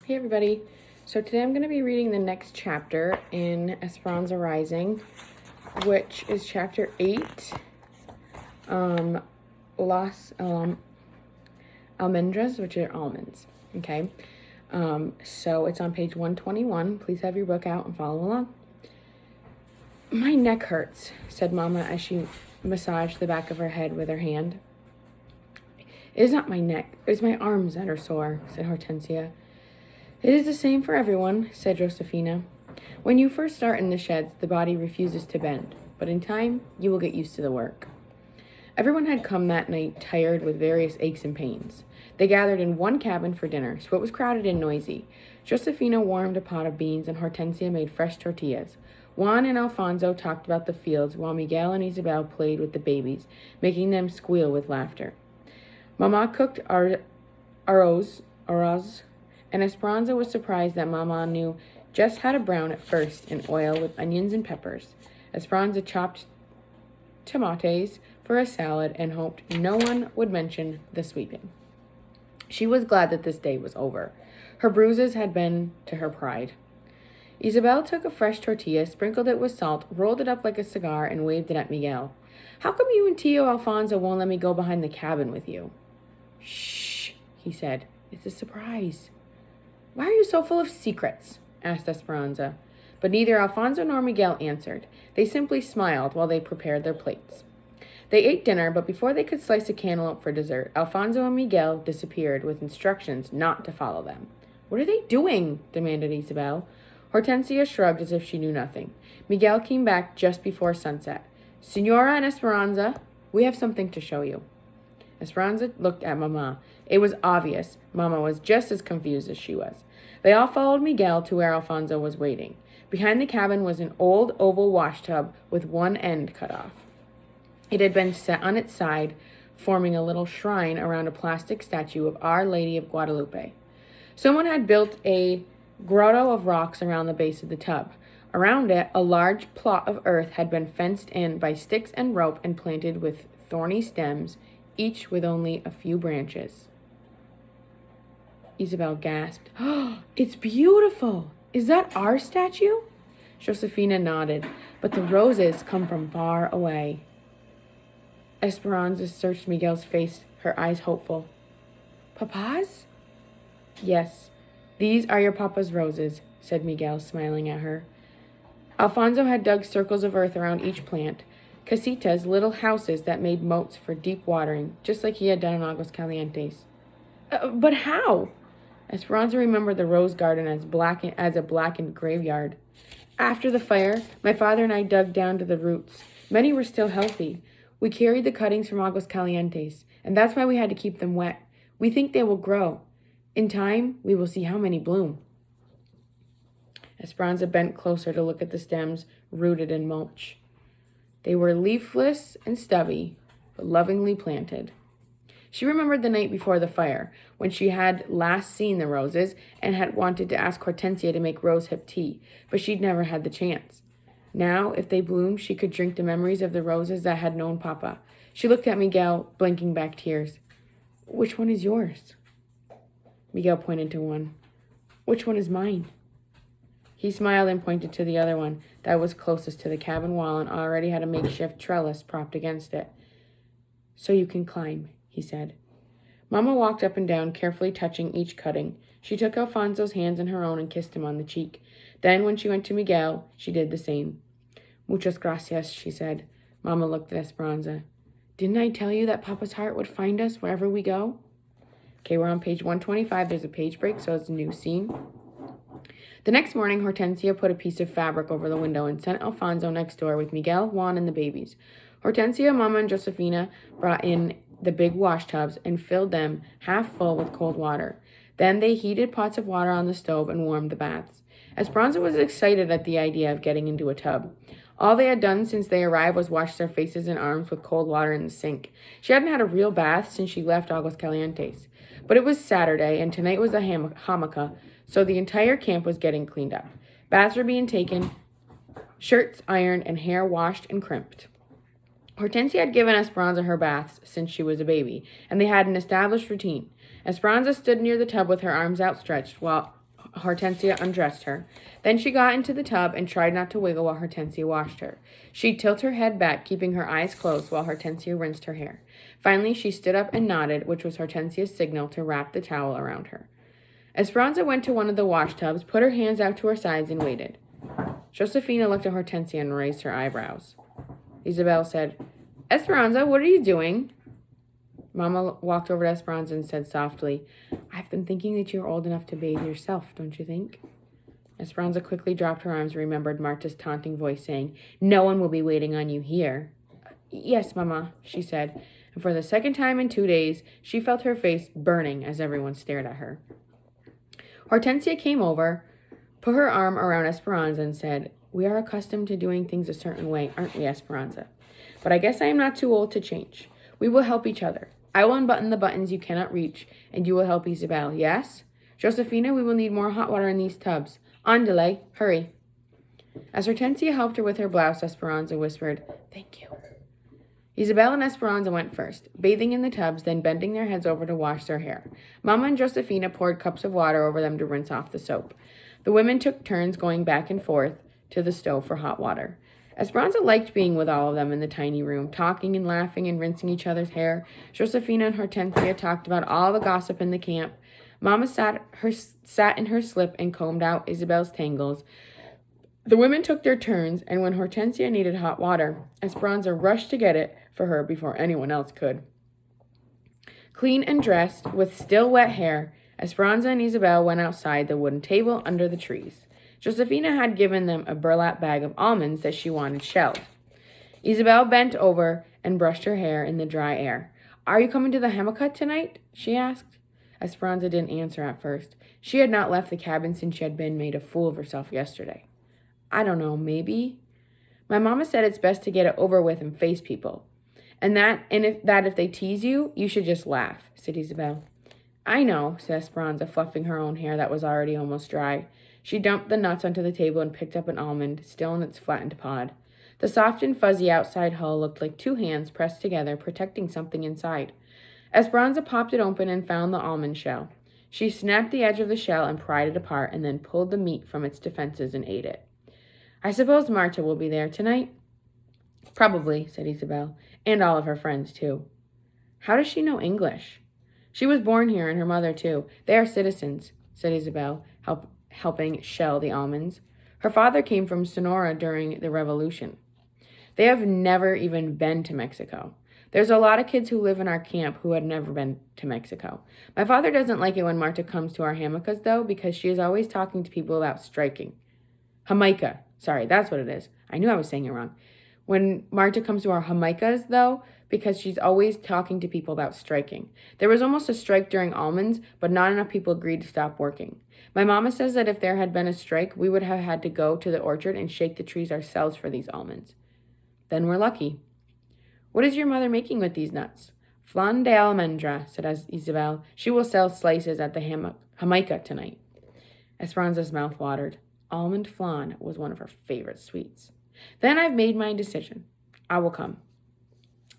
Hey everybody. So today I'm going to be reading the next chapter in Esperanza Rising, which is chapter 8, Las Almendras, which are almonds. Okay. So it's on page 121. Please have your book out and follow along. My neck hurts, said Mama as she massaged the back of her head with her hand. It is not my neck, it is my arms that are sore, said Hortensia. It is the same for everyone, said Josefina. When you first start in the sheds, the body refuses to bend, but in time, you will get used to the work. Everyone had come that night tired with various aches and pains. They gathered in one cabin for dinner, so it was crowded and noisy. Josefina warmed a pot of beans and Hortensia made fresh tortillas. Juan and Alfonso talked about the fields while Miguel and Isabel played with the babies, making them squeal with laughter. Mama cooked arroz, and Esperanza was surprised that Mama knew just how to brown it first in oil with onions and peppers. Esperanza chopped tomatoes for a salad and hoped no one would mention the sweeping. She was glad that this day was over. Her bruises had been to her pride. Isabel took a fresh tortilla, sprinkled it with salt, rolled it up like a cigar, and waved it at Miguel. How come you and Tio Alfonso won't let me go behind the cabin with you? Shh, he said. It's a surprise. Why are you so full of secrets? Asked Esperanza. But neither Alfonso nor Miguel answered. They simply smiled while they prepared their plates. They ate dinner, but before they could slice a cantaloupe for dessert, Alfonso and Miguel disappeared with instructions not to follow them. What are they doing? Demanded Isabel. Hortensia shrugged as if she knew nothing. Miguel came back just before sunset. Senora and Esperanza, we have something to show you. Esperanza looked at Mama. It was obvious Mama was just as confused as she was. They all followed Miguel to where Alfonso was waiting. Behind the cabin was an old oval washtub with one end cut off. It had been set on its side, forming a little shrine around a plastic statue of Our Lady of Guadalupe. Someone had built a grotto of rocks around the base of the tub. Around it, a large plot of earth had been fenced in by sticks and rope and planted with thorny stems, each with only a few branches. Isabel gasped. Oh, it's beautiful! Is that our statue? Josefina nodded, but the roses come from far away. Esperanza searched Miguel's face, her eyes hopeful. Papa's? Yes, these are your papa's roses, said Miguel, smiling at her. Alfonso had dug circles of earth around each plant, casitas, little houses that made moats for deep watering, just like he had done in Aguascalientes. But how? Esperanza remembered the rose garden as a blackened graveyard. After the fire, my father and I dug down to the roots. Many were still healthy. We carried the cuttings from Aguascalientes, and that's why we had to keep them wet. We think they will grow. In time, we will see how many bloom. Esperanza bent closer to look at the stems rooted in mulch. They were leafless and stubby, but lovingly planted. She remembered the night before the fire, when she had last seen the roses and had wanted to ask Hortensia to make rosehip tea, but she'd never had the chance. Now, if they bloomed, she could drink the memories of the roses that had known Papa. She looked at Miguel, blinking back tears. Which one is yours? Miguel pointed to one. Which one is mine? He smiled and pointed to the other one that was closest to the cabin wall and already had a makeshift trellis propped against it. So you can climb, he said. Mama walked up and down, carefully touching each cutting. She took Alfonso's hands in her own and kissed him on the cheek. Then, when she went to Miguel, she did the same. Muchas gracias, she said. Mama looked at Esperanza. Didn't I tell you that Papa's heart would find us wherever we go? Okay, we're on page 125. There's a page break, so it's a new scene. The next morning, Hortensia put a piece of fabric over the window and sent Alfonso next door with Miguel, Juan, and the babies. Hortensia, Mama, and Josefina brought in the big wash tubs and filled them half full with cold water. Then they heated pots of water on the stove and warmed the baths. Esperanza was excited at the idea of getting into a tub. All they had done since they arrived was wash their faces and arms with cold water in the sink. She hadn't had a real bath since she left Aguascalientes. But it was Saturday, and tonight was a Hanukkah, so the entire camp was getting cleaned up. Baths were being taken, shirts ironed, and hair washed and crimped. Hortensia had given Esperanza her baths since she was a baby, and they had an established routine. Esperanza stood near the tub with her arms outstretched, while Hortensia undressed her. Then she got into the tub and tried not to wiggle while Hortensia washed her. She'd tilt her head back, keeping her eyes closed while Hortensia rinsed her hair. Finally, she stood up and nodded, which was Hortensia's signal to wrap the towel around her. Esperanza went to one of the wash tubs, put her hands out to her sides, and waited. Josefina looked at Hortensia and raised her eyebrows. Isabel said, Esperanza, what are you doing? Mama walked over to Esperanza and said softly, I've been thinking that you're old enough to bathe yourself, don't you think? Esperanza quickly dropped her arms and remembered Marta's taunting voice saying, No one will be waiting on you here. Yes, Mama, she said, and for the second time in 2 days, she felt her face burning as everyone stared at her. Hortensia came over, put her arm around Esperanza and said, We are accustomed to doing things a certain way, aren't we, Esperanza? But I guess I am not too old to change. We will help each other. I will unbutton the buttons you cannot reach, and you will help Isabel, yes? Josefina, we will need more hot water in these tubs. Andale, hurry. As Hortensia helped her with her blouse, Esperanza whispered, Thank you. Isabel and Esperanza went first, bathing in the tubs, then bending their heads over to wash their hair. Mama and Josefina poured cups of water over them to rinse off the soap. The women took turns going back and forth to the stove for hot water. Esperanza liked being with all of them in the tiny room, talking and laughing and rinsing each other's hair. Josefina and Hortensia talked about all the gossip in the camp. Mama sat in her slip and combed out Isabel's tangles. The women took their turns, and when Hortensia needed hot water, Esperanza rushed to get it for her before anyone else could. Clean and dressed, with still wet hair, Esperanza and Isabel went outside the wooden table under the trees. Josefina had given them a burlap bag of almonds that she wanted shelled. Isabel bent over and brushed her hair in the dry air. Are you coming to the hammock tonight? She asked. Esperanza didn't answer at first. She had not left the cabin since she had been made a fool of herself yesterday. I don't know, maybe. My mama said it's best to get it over with and face people. And if they tease you, you should just laugh, said Isabel. I know, said Esperanza, fluffing her own hair that was already almost dry. She dumped the nuts onto the table and picked up an almond, still in its flattened pod. The soft and fuzzy outside hull looked like two hands pressed together, protecting something inside. Esperanza popped it open and found the almond shell. She snapped the edge of the shell and pried it apart, and then pulled the meat from its defenses and ate it. I suppose Marta will be there tonight? Probably, said Isabel, and all of her friends, too. How does she know English? She was born here, and her mother, too. They are citizens, said Isabel, helping shell the almonds. Her father came from Sonora during the Revolution. They have never even been to Mexico. There's a lot of kids who live in our camp who had never been to Mexico. My father doesn't like it when Marta comes to our hammocks, though, because she is always talking to people about striking. Jamaica. Sorry, that's what it is. I knew I was saying it wrong. When Marta comes to our Jamaicas, though, because she's always talking to people about striking. There was almost a strike during almonds, but not enough people agreed to stop working. My mama says that if there had been a strike, we would have had to go to the orchard and shake the trees ourselves for these almonds. Then we're lucky. What is your mother making with these nuts? Flan de almendra, said Isabel. She will sell slices at the Jamaica tonight. Esperanza's mouth watered. Almond flan was one of her favorite sweets. Then I've made my decision. I will come.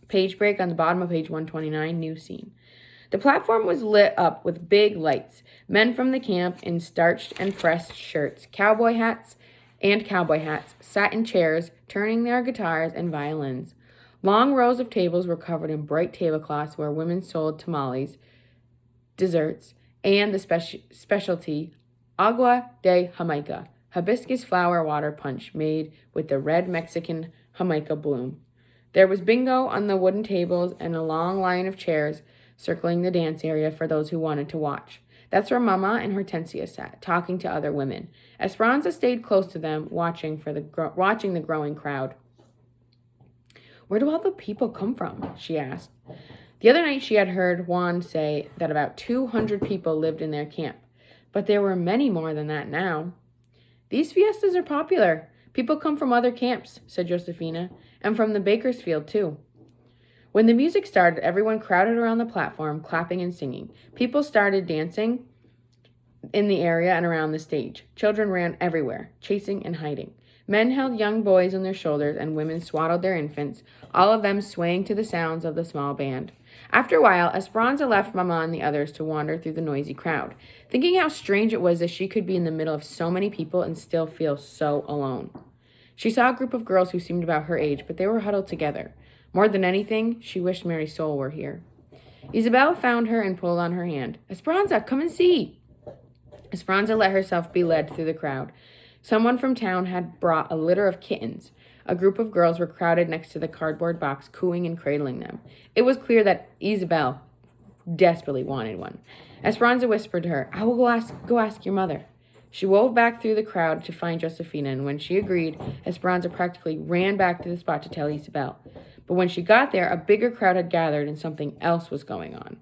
Page break on the bottom of page 129, new scene. The platform was lit up with big lights. Men from the camp in starched and pressed shirts, cowboy hats, sat in chairs, turning their guitars and violins. Long rows of tables were covered in bright tablecloths where women sold tamales, desserts, and the specialty agua de Jamaica, hibiscus flower water punch made with the red Mexican Jamaica bloom. There was bingo on the wooden tables and a long line of chairs circling the dance area for those who wanted to watch. That's where Mama and Hortensia sat, talking to other women. Esperanza stayed close to them, watching the growing crowd. Where do all the people come from? She asked. The other night she had heard Juan say that about 200 people lived in their camp, but there were many more than that now. These fiestas are popular. People come from other camps, said Josefina, and from the Bakersfield, too. When the music started, everyone crowded around the platform, clapping and singing. People started dancing in the area and around the stage. Children ran everywhere, chasing and hiding. Men held young boys on their shoulders, and women swaddled their infants, all of them swaying to the sounds of the small band. After a while, Esperanza left Mama and the others to wander through the noisy crowd, thinking how strange it was that she could be in the middle of so many people and still feel so alone. She saw a group of girls who seemed about her age, but they were huddled together. More than anything, she wished Mary Soul were here. Isabel found her and pulled on her hand. Esperanza, come and see. Esperanza let herself be led through the crowd. Someone from town had brought a litter of kittens. A group of girls were crowded next to the cardboard box, cooing and cradling them. It was clear that Isabel desperately wanted one. Esperanza whispered to her, I will go ask your mother. She wove back through the crowd to find Josefina, and when she agreed, Esperanza practically ran back to the spot to tell Isabel. But when she got there, a bigger crowd had gathered and something else was going on.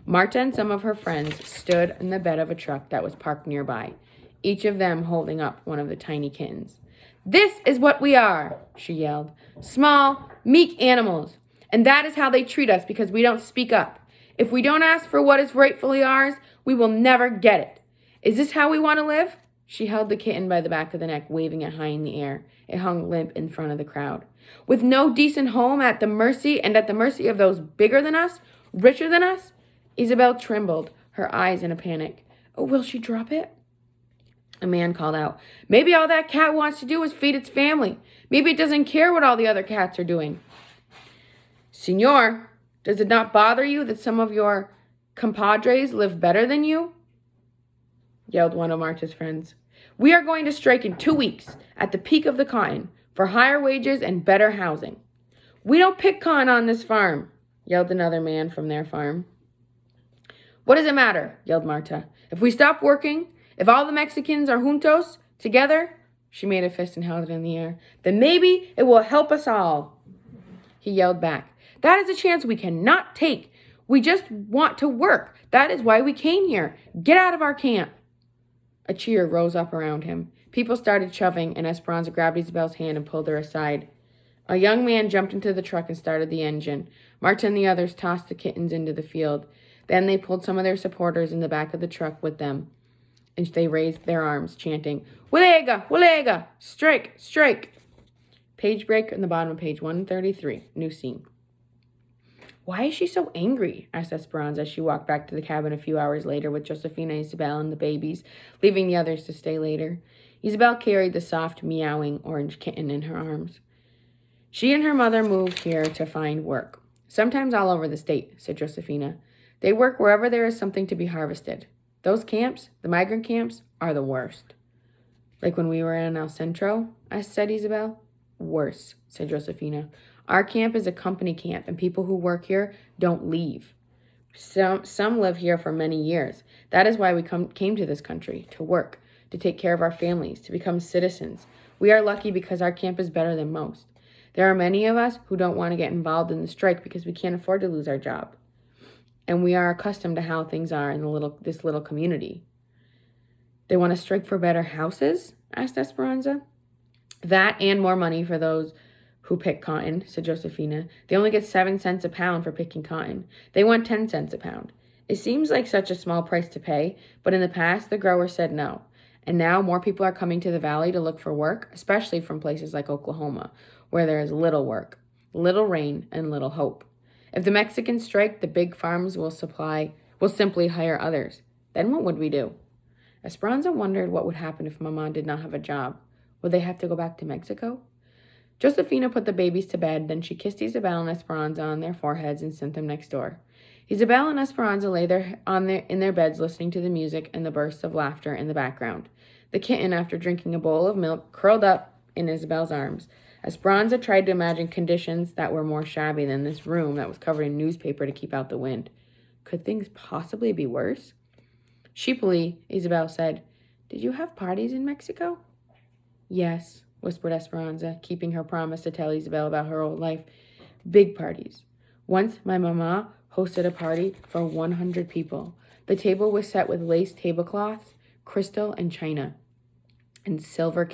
Marta and some of her friends stood in the bed of a truck that was parked nearby, each of them holding up one of the tiny kittens. This is what we are, she yelled. Small, meek animals. And that is how they treat us because we don't speak up. If we don't ask for what is rightfully ours, we will never get it. Is this how we want to live? She held the kitten by the back of the neck, waving it high in the air. It hung limp in front of the crowd. With no decent home at the mercy of those bigger than us, richer than us? Isabel trembled, her eyes in a panic. Oh, will she drop it? A man called out, Maybe all that cat wants to do is feed its family. Maybe it doesn't care what all the other cats are doing. Senor, does it not bother you that some of your compadres live better than you? Yelled one of Marta's friends. We are going to strike in 2 weeks, at the peak of the cotton, for higher wages and better housing. We don't pick cotton on this farm, yelled another man from their farm. What does it matter? Yelled Marta. If we stop working, if all the Mexicans are juntos, together, she made a fist and held it in the air, then maybe it will help us all. He yelled back, That is a chance we cannot take. We just want to work. That is why we came here. Get out of our camp. A cheer rose up around him. People started shoving, and Esperanza grabbed Isabel's hand and pulled her aside. A young man jumped into the truck and started the engine. Marta and the others tossed the kittens into the field. Then they pulled some of their supporters in the back of the truck with them, and they raised their arms, chanting, Huelga, Huelga, strike, strike. Page break in the bottom of page 133, new scene. Why is she so angry? Asked Esperanza as she walked back to the cabin a few hours later with Josefina, Isabel, and the babies, leaving the others to stay later. Isabel carried the soft, meowing orange kitten in her arms. She and her mother moved here to find work. Sometimes all over the state, said Josefina. They work wherever there is something to be harvested. Those camps, the migrant camps, are the worst. Like when we were in El Centro, said Isabel. Worse, said Josefina. Our camp is a company camp, and people who work here don't leave. Some live here for many years. That is why we came to this country, to work, to take care of our families, to become citizens. We are lucky because our camp is better than most. There are many of us who don't want to get involved in the strike because we can't afford to lose our job. And we are accustomed to how things are in this little community. They want to strike for better houses? Asked Esperanza. That and more money for those who pick cotton, said Josefina. They only get 7 cents a pound for picking cotton. They want 10 cents a pound. It seems like such a small price to pay, but in the past, the growers said no. And now more people are coming to the valley to look for work, especially from places like Oklahoma, where there is little work, little rain, and little hope. If the Mexicans strike, the big farms will simply hire others. Then what would we do? Esperanza wondered what would happen if Mama did not have a job. Would they have to go back to Mexico? Josefina put the babies to bed, then she kissed Isabel and Esperanza on their foreheads and sent them next door. Isabel and Esperanza lay in their beds listening to the music and the bursts of laughter in the background. The kitten, after drinking a bowl of milk, curled up in Isabel's arms. Esperanza tried to imagine conditions that were more shabby than this room that was covered in newspaper to keep out the wind. Could things possibly be worse? Sheepily, Isabel said, Did you have parties in Mexico? Yes, whispered Esperanza, keeping her promise to tell Isabel about her old life. Big parties. Once my mama hosted a party for 100 people. The table was set with lace tablecloths, crystal and china, and silver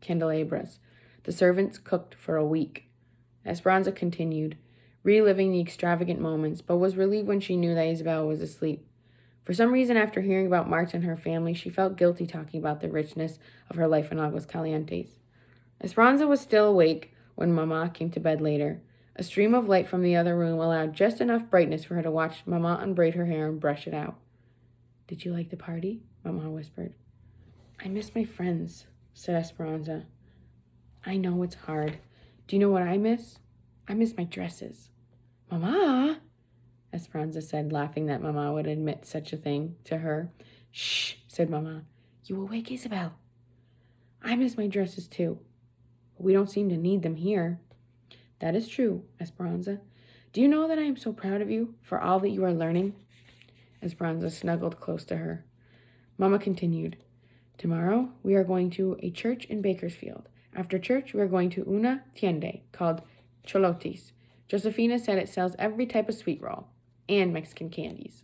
candelabras. The servants cooked for a week. Esperanza continued, reliving the extravagant moments, but was relieved when she knew that Isabel was asleep. For some reason, after hearing about Marta and her family, she felt guilty talking about the richness of her life in Aguascalientes. Esperanza was still awake when Mama came to bed later. A stream of light from the other room allowed just enough brightness for her to watch Mama unbraid her hair and brush it out. Did you like the party? Mama whispered. I miss my friends, said Esperanza. I know it's hard. Do you know what I miss? I miss my dresses. Mama, Esperanza said, laughing that Mama would admit such a thing to her. Shh, said Mama. You will wake Isabel. I miss my dresses too. But we don't seem to need them here. That is true, Esperanza. Do you know that I am so proud of you for all that you are learning? Esperanza snuggled close to her. Mama continued. Tomorrow we are going to a church in Bakersfield. After church, we are going to una tienda called Cholotis. Josefina said it sells every type of sweet roll and Mexican candies.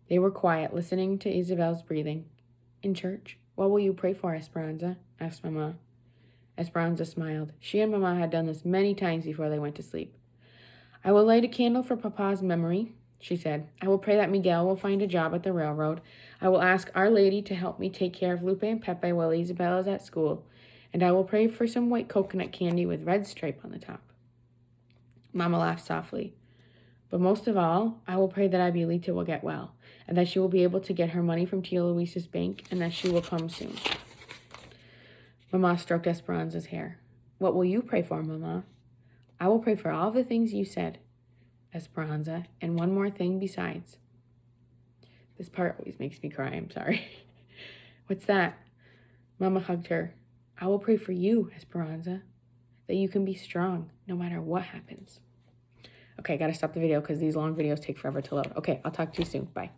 They were quiet, listening to Isabel's breathing. In church, what will you pray for, Esperanza? Asked Mama. Esperanza smiled. She and Mama had done this many times before they went to sleep. I will light a candle for Papa's memory, she said. I will pray that Miguel will find a job at the railroad. I will ask Our Lady to help me take care of Lupe and Pepe while Isabel is at school. And I will pray for some white coconut candy with red stripe on the top. Mama laughed softly. But most of all, I will pray that Abuelita will get well, and that she will be able to get her money from Tia Luisa's bank, and that she will come soon. Mama stroked Esperanza's hair. What will you pray for, Mama? I will pray for all the things you said, Esperanza, and one more thing besides. This part always makes me cry, I'm sorry. What's that? Mama hugged her. I will pray for you, Esperanza, that you can be strong no matter what happens. Okay, I gotta stop the video because these long videos take forever to load. Okay, I'll talk to you soon. Bye.